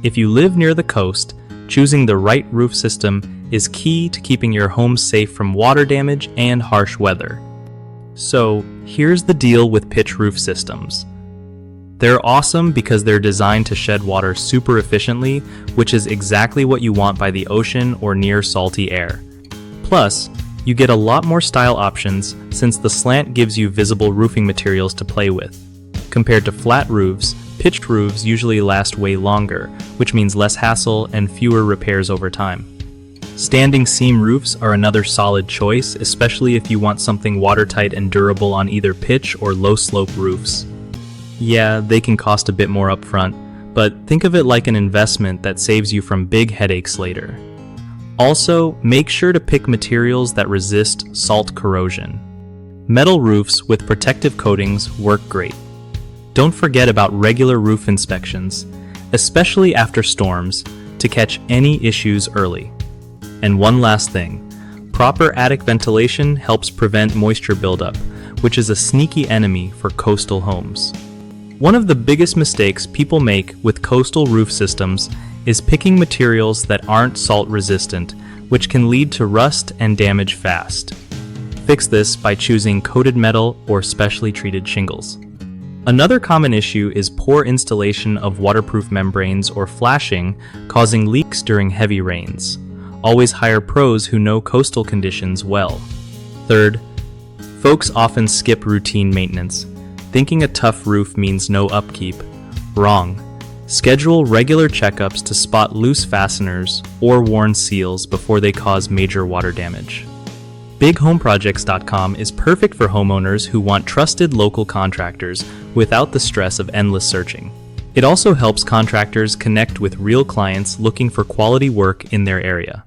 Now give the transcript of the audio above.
If you live near the coast, choosing the right roof system is key to keeping your home safe from water damage and harsh weather. So, here's the deal with pitch roof systems. They're awesome because they're designed to shed water super efficiently, which is exactly what you want by the ocean or near salty air. Plus, you get a lot more style options since the slant gives you visible roofing materials to play with. Compared to flat roofs, pitched roofs usually last way longer, which means less hassle and fewer repairs over time. Standing seam roofs are another solid choice, especially if you want something watertight and durable on either pitch or low-slope roofs. Yeah, they can cost a bit more upfront, but think of it like an investment that saves you from big headaches later. Also, make sure to pick materials that resist salt corrosion. Metal roofs with protective coatings work great. Don't forget about regular roof inspections, especially after storms, to catch any issues early. And one last thing, proper attic ventilation helps prevent moisture buildup, which is a sneaky enemy for coastal homes. One of the biggest mistakes people make with coastal roof systems is picking materials that aren't salt resistant, which can lead to rust and damage fast. Fix this by choosing coated metal or specially treated shingles. Another common issue is poor installation of waterproof membranes or flashing, causing leaks during heavy rains. Always hire pros who know coastal conditions well. Third, folks often skip routine maintenance, thinking a tough roof means no upkeep. Wrong. Schedule regular checkups to spot loose fasteners or worn seals before they cause major water damage. BigHomeProjects.com is perfect for homeowners who want trusted local contractors without the stress of endless searching. It also helps contractors connect with real clients looking for quality work in their area.